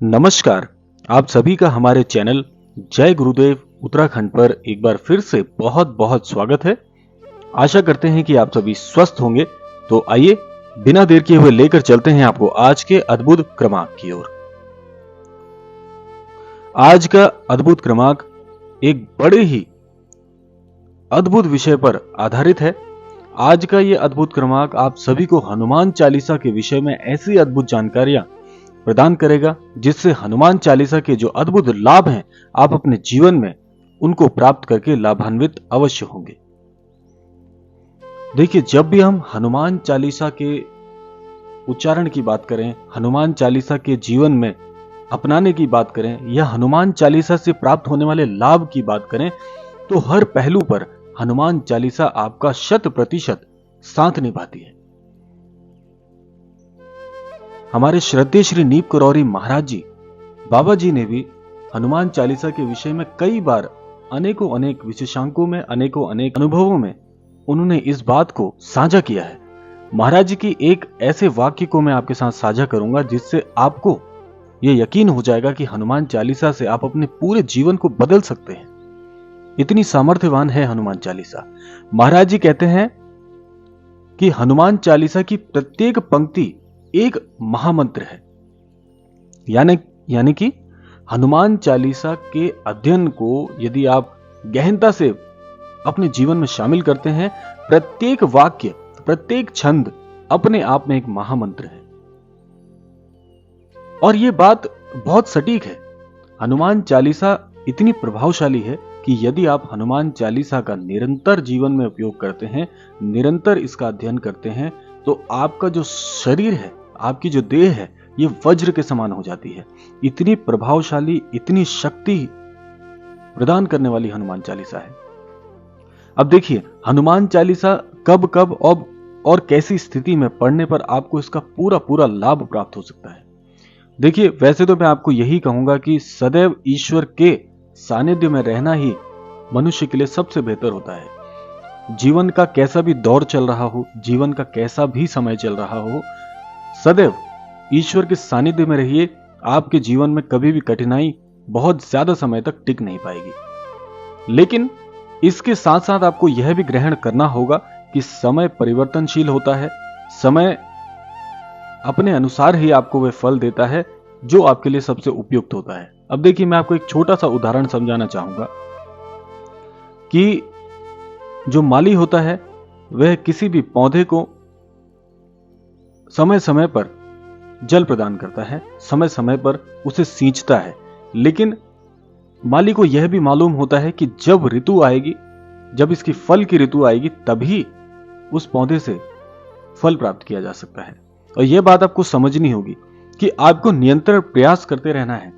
नमस्कार। आप सभी का हमारे चैनल जय गुरुदेव उत्तराखंड पर एक बार फिर से बहुत बहुत स्वागत है। आशा करते हैं कि आप सभी स्वस्थ होंगे। तो आइए बिना देर किए हुए लेकर चलते हैं आपको आज के अद्भुत क्रमांक की ओर। आज का अद्भुत क्रमांक एक बड़े ही अद्भुत विषय पर आधारित है। आज का ये अद्भुत क्रमांक आप सभी को हनुमान चालीसा के विषय में ऐसी अद्भुत जानकारियां प्रदान करेगा जिससे हनुमान चालीसा के जो अद्भुत लाभ हैं आप अपने जीवन में उनको प्राप्त करके लाभान्वित अवश्य होंगे। देखिए, जब भी हम हनुमान चालीसा के उच्चारण की बात करें, हनुमान चालीसा के जीवन में अपनाने की बात करें या हनुमान चालीसा से प्राप्त होने वाले लाभ की बात करें तो हर पहलू पर हनुमान चालीसा आपका 100% साथ निभाती है। हमारे श्रद्धेय श्री नीप करौरी महाराज जी बाबा जी ने भी हनुमान चालीसा के विषय में कई बार अनेकों अनेक विशेषांकों में अनेकों अनेक अनुभवों में उन्होंने इस बात को साझा किया है। महाराज जी की एक ऐसे वाक्य को मैं आपके साथ साझा करूंगा जिससे आपको यह यकीन हो जाएगा कि हनुमान चालीसा से आप अपने पूरे जीवन को बदल सकते हैं। इतनी सामर्थ्यवान है हनुमान चालीसा। महाराज जी कहते हैं कि हनुमान चालीसा की प्रत्येक पंक्ति एक महामंत्र है। यानी कि हनुमान चालीसा के अध्ययन को यदि आप गहनता से अपने जीवन में शामिल करते हैं, प्रत्येक वाक्य प्रत्येक छंद अपने आप में एक महामंत्र है। और यह बात बहुत सटीक है। हनुमान चालीसा इतनी प्रभावशाली है कि यदि आप हनुमान चालीसा का निरंतर जीवन में उपयोग करते हैं, निरंतर इसका अध्ययन करते हैं, तो आपका जो शरीर है, आपकी जो देह है, ये वज्र के समान हो जाती है। इतनी प्रभावशाली, इतनी शक्ति प्रदान करने वाली हनुमान चालीसा है। अब देखिए, हनुमान चालीसा कब कब और कैसी स्थिति में पढ़ने पर आपको इसका पूरा पूरा लाभ प्राप्त हो सकता है। देखिए, वैसे तो मैं आपको यही कहूंगा कि सदैव ईश्वर के सानिध्य में रहना ही मनुष्य के लिए सबसे बेहतर होता है। जीवन का कैसा भी दौर चल रहा हो, जीवन का कैसा भी समय चल रहा हो, सदैव ईश्वर के सानिध्य में रहिए। आपके जीवन में कभी भी कठिनाई बहुत ज्यादा समय तक टिक नहीं पाएगी। लेकिन इसके साथ साथ आपको यह भी ग्रहण करना होगा कि समय परिवर्तनशील होता है। समय अपने अनुसार ही आपको वह फल देता है जो आपके लिए सबसे उपयुक्त होता है। अब देखिए, मैं आपको एक छोटा सा उदाहरण समझाना चाहूंगा कि जो माली होता है वह किसी भी पौधे को समय समय पर जल प्रदान करता है, समय समय पर उसे सींचता है। लेकिन माली को यह भी मालूम होता है कि जब ऋतु आएगी, जब इसकी फल की ऋतु आएगी, तभी उस पौधे से फल प्राप्त किया जा सकता है। और यह बात आपको समझनी होगी कि आपको निरंतर प्रयास करते रहना है।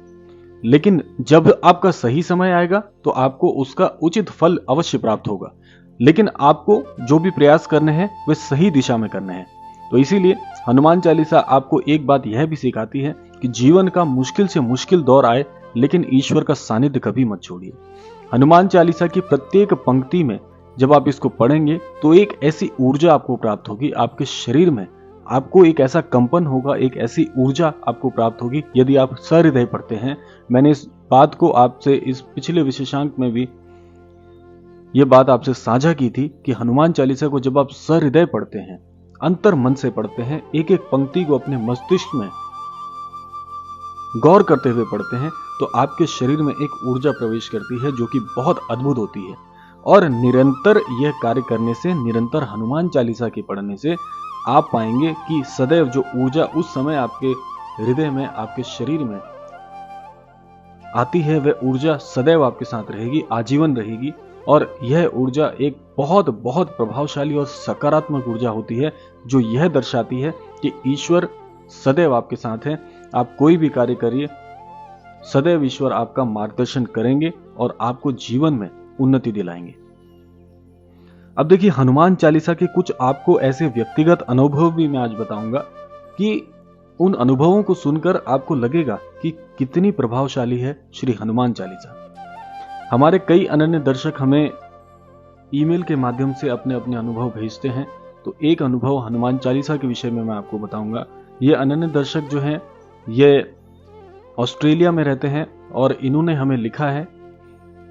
लेकिन जब आपका सही समय आएगा तो आपको उसका उचित फल अवश्य प्राप्त होगा। लेकिन आपको जो भी प्रयास करने हैं वे सही दिशा में करने हैं। तो इसीलिए हनुमान चालीसा आपको एक बात यह भी सिखाती है कि जीवन का मुश्किल से मुश्किल दौर आए, लेकिन ईश्वर का सानिध्य कभी मत छोड़िए। हनुमान चालीसा की प्रत्येक पंक्ति में जब आप इसको पढ़ेंगे तो एक ऐसी ऊर्जा आपको प्राप्त होगी, आपके शरीर में आपको एक ऐसा कंपन होगा, एक ऐसी ऊर्जा आपको प्राप्त होगी यदि आप सहृदय पढ़ते हैं। मैंने इस बात को आपसे इस पिछले विशेषांक में भी यह बात आपसे साझा की थी कि हनुमान चालीसा को जब आप सहृदय पढ़ते हैं, अंतर मन से पढ़ते हैं, एक एक पंक्ति को अपने मस्तिष्क में गौर करते हुए पढ़ते हैं, तो आपके शरीर में एक ऊर्जा प्रवेश करती है जो कि बहुत अद्भुत होती है। और निरंतर यह कार्य करने से, निरंतर हनुमान चालीसा के पढ़ने से आप पाएंगे कि सदैव जो ऊर्जा उस समय आपके हृदय में, आपके शरीर में आती है, वह ऊर्जा सदैव आपके साथ रहेगी, आजीवन रहेगी। और यह ऊर्जा एक बहुत बहुत प्रभावशाली और सकारात्मक ऊर्जा होती है जो यह दर्शाती है कि ईश्वर सदैव आपके साथ है। आप कोई भी कार्य करिए, सदैव ईश्वर आपका मार्गदर्शन करेंगे और आपको जीवन में उन्नति दिलाएंगे। अब देखिए, हनुमान चालीसा के कुछ आपको ऐसे व्यक्तिगत अनुभव भी मैं आज बताऊंगा कि उन अनुभवों को सुनकर आपको लगेगा कि कितनी प्रभावशाली है श्री हनुमान चालीसा। हमारे कई अनन्य दर्शक हमें ईमेल के माध्यम से अपने अपने अनुभव भेजते हैं। तो एक अनुभव हनुमान चालीसा के विषय में मैं आपको बताऊंगा। ये अनन्य दर्शक जो हैं, ये ऑस्ट्रेलिया में रहते हैं और इन्होंने हमें लिखा है,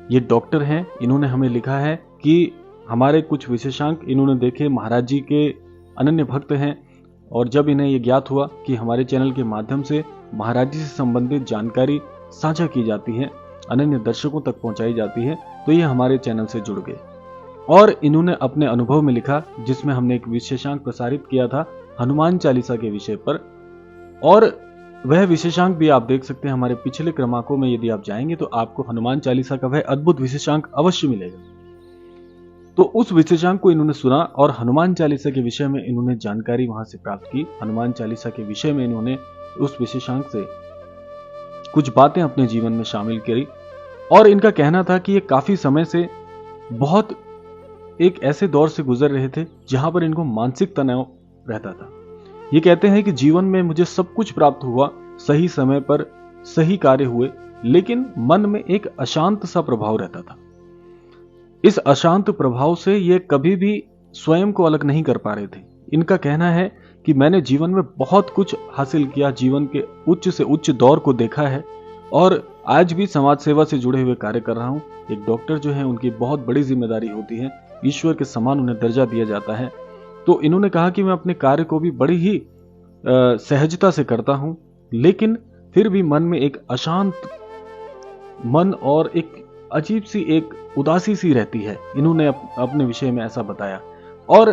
ये डॉक्टर हैं, इन्होंने हमें लिखा है कि हमारे कुछ विशेषांक इन्होंने देखे, महाराज जी के अनन्य भक्त हैं, और जब इन्हें ये ज्ञात हुआ कि हमारे चैनल के माध्यम से महाराज जी से संबंधित जानकारी साझा की जाती है, अनन्य दर्शकों तक पहुंचाई जाती है, तो ये हमारे चैनल से जुड़ गए और इन्होंने अपने अनुभव में लिखा, जिसमें हमने एक विशेषांक प्रसारित किया था हनुमान चालीसा के विषय पर, और वह विशेषांक भी आप देख सकते हैं हमारे पिछले क्रमांकों में। यदि आप जाएंगे तो आपको हनुमान चालीसा का वह अद्भुत विशेषांक अवश्य मिलेगा। तो उस विशेषांक को इन्होंने सुना और हनुमान चालीसा के विषय में इन्होंने जानकारी वहां से प्राप्त की। हनुमान चालीसा के विषय में इन्होंने उस विशेषांक से कुछ बातें अपने जीवन में शामिल करी और इनका कहना था कि ये काफी समय से बहुत एक ऐसे दौर से गुजर रहे थे जहां पर इनको मानसिक तनाव रहता था। ये कहते हैं कि जीवन में मुझे सब कुछ प्राप्त हुआ, सही समय पर सही कार्य हुए, लेकिन मन में एक अशांत सा प्रभाव रहता था। इस अशांत प्रभाव से ये कभी भी स्वयं को अलग नहीं कर पा रहे थे। इनका कहना है कि मैंने जीवन में बहुत कुछ हासिल किया, जीवन के उच्च से उच्च दौर को देखा है और आज भी समाज सेवा से जुड़े हुए कार्य कर रहा हूं। एक डॉक्टर जो है उनकी बहुत बड़ी जिम्मेदारी होती है, ईश्वर के समान उन्हें दर्जा दिया जाता है। तो इन्होंने कहा कि मैं अपने कार्य को भी बड़ी ही सहजता से करता हूं, लेकिन फिर भी मन में एक अशांत मन और एक अजीब सी एक उदासी सी रहती है। इन्होंने अपने विषय में ऐसा बताया और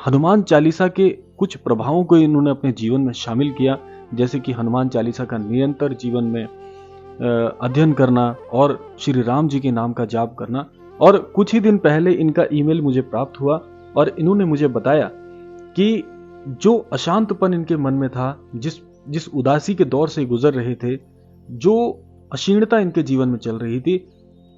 हनुमान चालीसा के कुछ प्रभावों को इन्होंने अपने जीवन में शामिल किया, जैसे कि हनुमान चालीसा का निरंतर जीवन में अध्ययन करना और श्री राम जी के नाम का जाप करना। और कुछ ही दिन पहले इनका ईमेल मुझे प्राप्त हुआ और इन्होंने मुझे बताया कि जो अशांतपन इनके मन में था, जिस उदासी के दौर से गुजर रहे थे, जो अक्षीणता इनके जीवन में चल रही थी,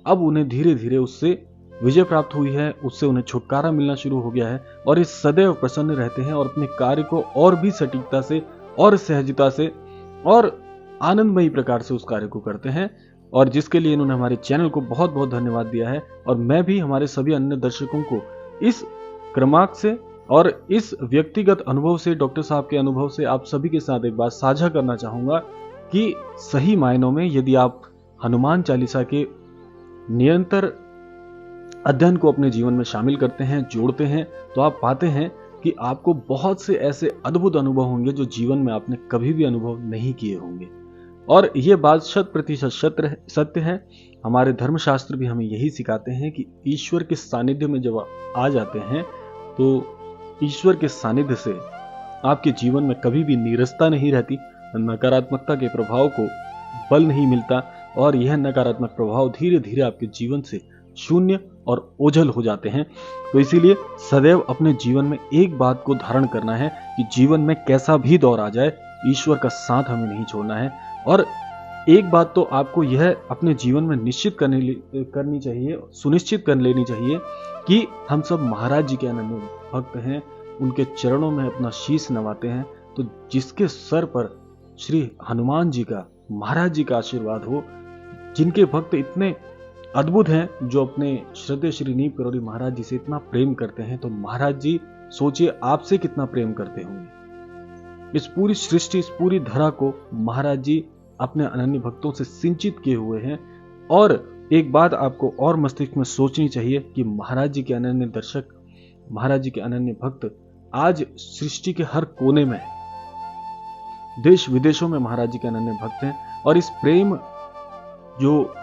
अब उन्हें धीरे धीरे उससे विजय प्राप्त हुई है, उससे उन्हें छुटकारा मिलना शुरू हो गया है और इस सदैव प्रसन्न रहते हैं और अपने कार्य को और भी सटीकता से और सहजता से और आनंदमयी प्रकार से उस कार्य को करते हैं, और जिसके लिए इन्होंने हमारे चैनल को बहुत बहुत धन्यवाद दिया है। और मैं भी हमारे सभी अन्य दर्शकों को इस क्रमांक से और इस व्यक्तिगत अनुभव से, डॉक्टर साहब के अनुभव से आप सभी के साथ एक बात साझा करना चाहूंगा कि सही मायनों में यदि आप हनुमान चालीसा के निरंतर अध्ययन को अपने जीवन में शामिल करते हैं, जोड़ते हैं, तो आप पाते हैं कि आपको बहुत से ऐसे अद्भुत अनुभव होंगे जो जीवन में आपने कभी भी अनुभव नहीं किए होंगे। और यह बात 100% सत्य है। हमारे धर्मशास्त्र भी हमें यही सिखाते हैं कि ईश्वर के सानिध्य में जब आ जाते हैं तो ईश्वर के सानिध्य से आपके जीवन में कभी भी नीरसता नहीं रहती, नकारात्मकता के प्रभाव को बल नहीं मिलता और यह नकारात्मक प्रभाव धीरे धीरे आपके जीवन से शून्य और ओझल हो जाते हैं। तो इसीलिए सदैव अपने जीवन में एक बात को धारण करना है कि जीवन में कैसा भी दौर आ जाए, ईश्वर का साथ हमें नहीं छोड़ना है। और एक बात तो आपको यह अपने जीवन में निश्चित करनी चाहिए, सुनिश्चित कर लेनी चाहिए कि हम सब महाराज जी के अनन्य भक्त हैं, उनके चरणों में अपना शीश नवाते हैं। तो जिसके सर पर श्री हनुमान जी का, महाराज जी का आशीर्वाद हो, जिनके भक्त इतने अद्भुत हैं, जो अपने श्रद्धेय श्री नीम करोड़ी महाराज जी से इतना प्रेम करते हैं, तो महाराज जी सोचिए आपसे कितना प्रेम करते होंगे। इस पूरी सृष्टि, इस पूरी धरा को महाराज जी अपने अनन्य भक्तों से सिंचित किए हुए हैं। और एक बात आपको और मस्तिष्क में सोचनी चाहिए कि महाराज जी के अनन्य दर्शक, महाराज जी के अनन्य भक्त आज सृष्टि के हर कोने में, देश विदेशों में महाराज जी के अनन्य भक्त हैं। और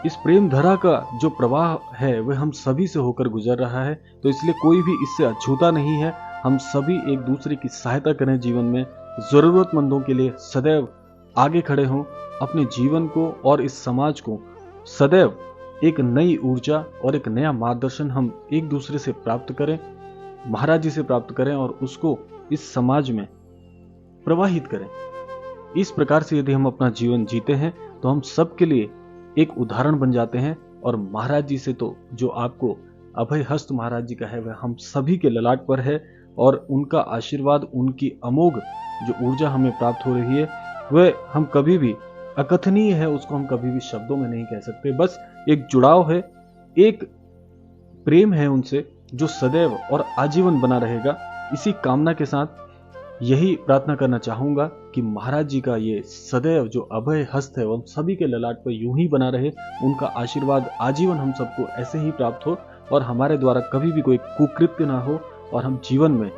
इस प्रेम धरा का जो प्रवाह है वह हम सभी से होकर गुजर रहा है। तो इसलिए कोई भी इससे अछूता नहीं है। हम सभी एक दूसरे की सहायता करें, जीवन में जरूरतमंदों के लिए सदैव आगे खड़े हों, अपने जीवन को और इस समाज को सदैव एक नई ऊर्जा और एक नया मार्गदर्शन हम एक दूसरे से प्राप्त करें, महाराज जी से प्राप्त करें और उसको इस समाज में प्रवाहित करें। इस प्रकार से यदि हम अपना जीवन जीते हैं तो हम सबके लिए एक उदाहरण बन जाते हैं। और महाराज जी से तो जो आपको अभय हस्त महाराज जी का है वह हम सभी के ललाट पर है, और उनका आशीर्वाद, उनकी अमोघ जो ऊर्जा हमें प्राप्त हो रही है वह हम कभी भी अकथनीय है, उसको हम कभी भी शब्दों में नहीं कह सकते। बस एक जुड़ाव है, एक प्रेम है उनसे जो सदैव और आजीवन बना रहेगा। इसी कामना के साथ यही प्रार्थना करना चाहूंगा कि महाराज जी का ये सदैव जो अभय हस्त है वो हम सभी के ललाट पर यूं ही बना रहे। उनका आशीर्वाद आजीवन हम सबको ऐसे ही प्राप्त हो और हमारे द्वारा कभी भी कोई कुकृत्य ना हो और हम जीवन में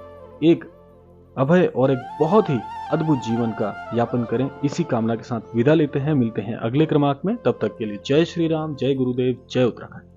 एक अभय और एक बहुत ही अद्भुत जीवन का यापन करें। इसी कामना के साथ विदा लेते हैं। मिलते हैं अगले क्रमांक में। तब तक के लिए जय श्री राम, जय गुरुदेव, जय उत्तराखंड।